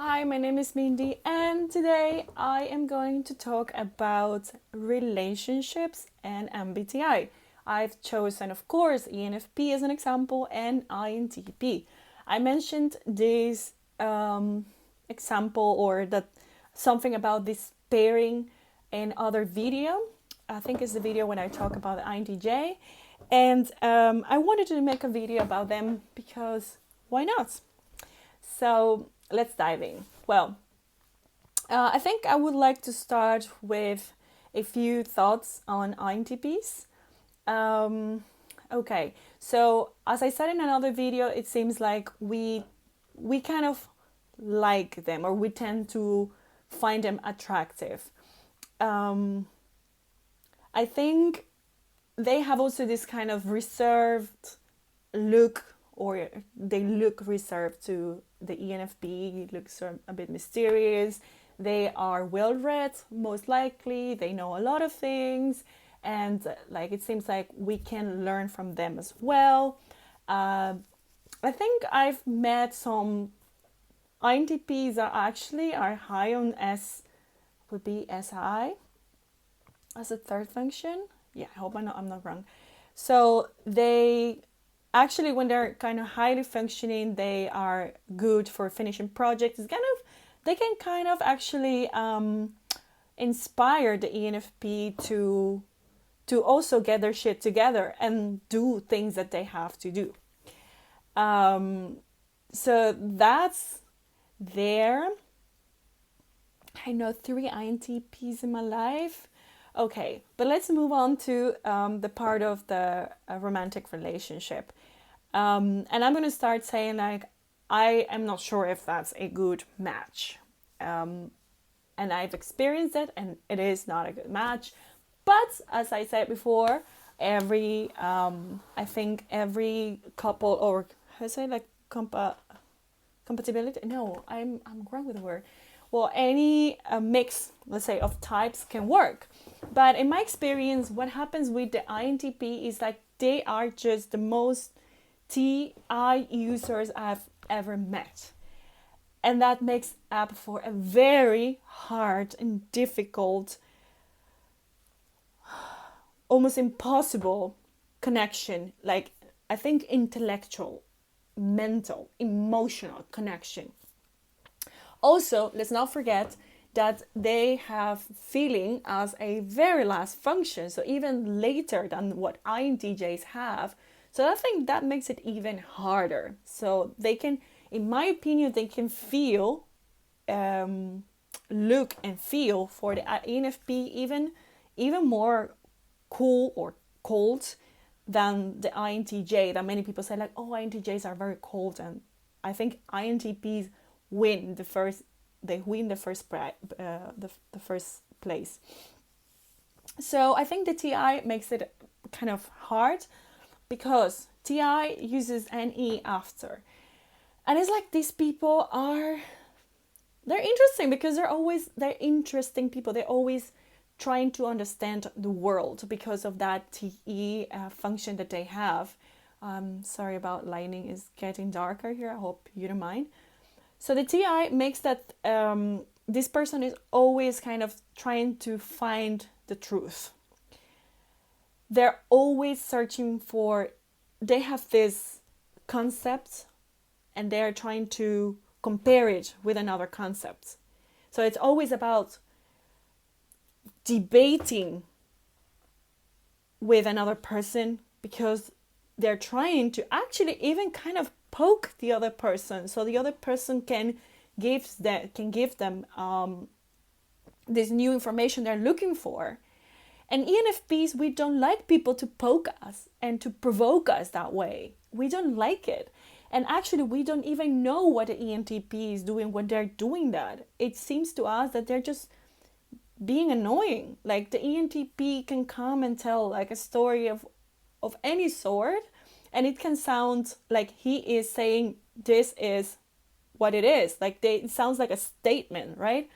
Hi, my name is Mindy, and today I am going to talk about relationships and MBTI. I've chosen, of course, ENFP as an example and INTP. I mentioned this example or that something about this pairing in other video. I think it's the video when I talk about the INTJ, and I wanted to make a video about them because why not? So let's dive in. Well, I think I would like to start with a few thoughts on INTPs. Um, okay, so as I said in another video, it seems like we kind of like them or we tend to find them attractive. Um, I think they have also this kind of reserved look, or they look reserved to the ENFP. It looks a bit mysterious. They are well read, most likely. They know a lot of things, and like it seems like we can learn from them as well. Uh, I think I've met some INTPs that actually are high on S, would be SI as a third function. Yeah, I hope I'm not wrong. So they actually, when they're kind of highly functioning, they are good for finishing projects. It's kind of, they can kind of actually inspire the ENFP to also get their shit together and do things that they have to do. Um, so that's there. I know 3 INTPs in my life. Okay, but let's move on to the part of the romantic relationship. And I'm going to start saying, like, I am not sure if that's a good match. Um, and I've experienced it, and it is not a good match. But as I said before, I think every couple, or how do I say, like, compatibility? No, I'm wrong with the word. Well, any mix, let's say, of types can work. But in my experience, what happens with the INTP is like they are just the most TI users I've ever met. And that makes up for a very hard and difficult, almost impossible connection. Like, I think intellectual, mental, emotional connection. Also, let's not forget that they have feeling as a very last function, so even later than what INTJs have. So I think that makes it even harder. So they can, in my opinion, they can feel, look and feel for the ENFP even more cool or cold than the INTJ. That many people say like, oh, INTJs are very cold, and I think INTPs win the first. They win the the first place. So I think the TI makes it kind of hard because TI uses NE after, and it's like these people are, they're interesting because they're interesting people. They're always trying to understand the world because of that TE function that they have. Sorry about lighting is getting darker here. I hope you don't mind. So the TI makes that this person is always kind of trying to find the truth. They're always searching for, they have this concept and they're trying to compare it with another concept. So it's always about debating with another person because they're trying to actually even kind of poke the other person so the other person can give them this new information they're looking for. And ENFPs, we don't like people to poke us and to provoke us that way. We don't like it. And actually, we don't even know what the ENTP is doing when they're doing that. It seems to us that they're just being annoying. Like the ENTP can come and tell like a story of any sort, and it can sound like he is saying this is what it is. Like it sounds like a statement, right?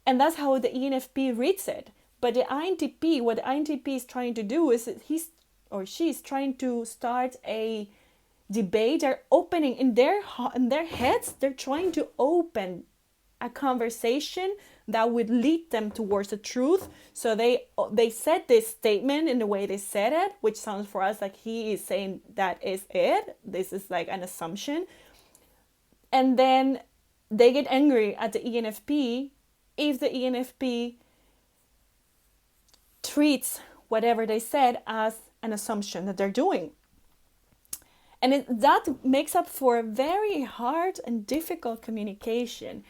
And that's how the ENFP reads it. But the INTP, what the INTP is trying to do is he's or she's trying to start a debate. They're opening in their heads. They're trying to open a conversation that would lead them towards the truth. So they said this statement in the way they said it, which sounds for us like he is saying that is it. This is like an assumption. And then they get angry at the ENFP if the ENFP treats whatever they said as an assumption that they're doing. And that makes up for a very hard and difficult communication.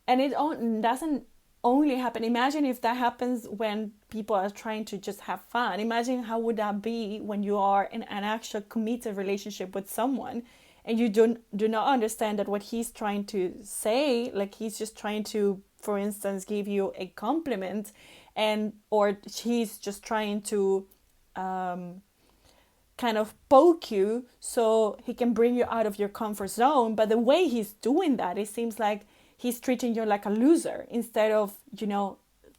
And it doesn't only happen. Imagine if that happens when people are trying to just have fun. Imagine how would that be when you are in an actual committed relationship with someone and you do not understand that what he's trying to say, like he's just trying to, for instance, give you a compliment, or he's just trying to kind of poke you so he can bring you out of your comfort zone. But the way he's doing that, it seems like he's treating you like a loser instead of,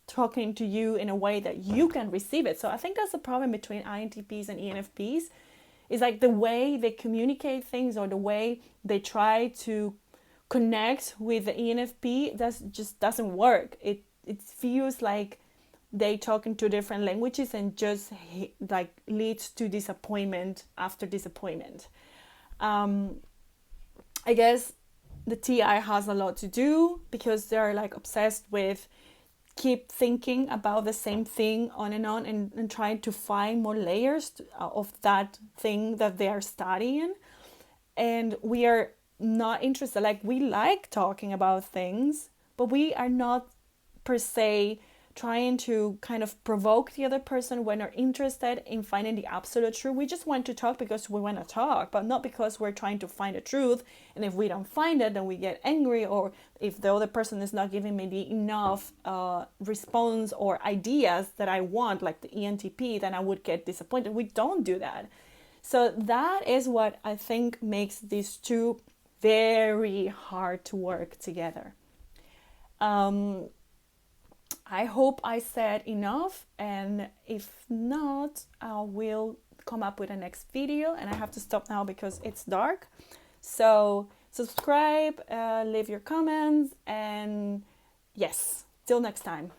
talking to you in a way that you can receive it. So I think that's the problem between INTPs and ENFPs. It's like the way they communicate things or the way they try to connect with the ENFP, that just doesn't work. It feels like they talk in two different languages and just like leads to disappointment after disappointment. I guess the TI has a lot to do because they're like obsessed with keep thinking about the same thing on and trying to find more layers of that thing that they are studying. And we are not interested. Like, we like talking about things, but we are not per se trying to kind of provoke the other person when they're interested in finding the absolute truth. We just want to talk because we want to talk, but not because we're trying to find the truth. And if we don't find it, then we get angry, or if the other person is not giving me the enough response or ideas that I want, like the ENTP, then I would get disappointed. We don't do that. So that is what I think makes these two very hard to work together. I hope I said enough, and if not, I will come up with a next video, and I have to stop now because it's dark. So subscribe, leave your comments, and yes, till next time.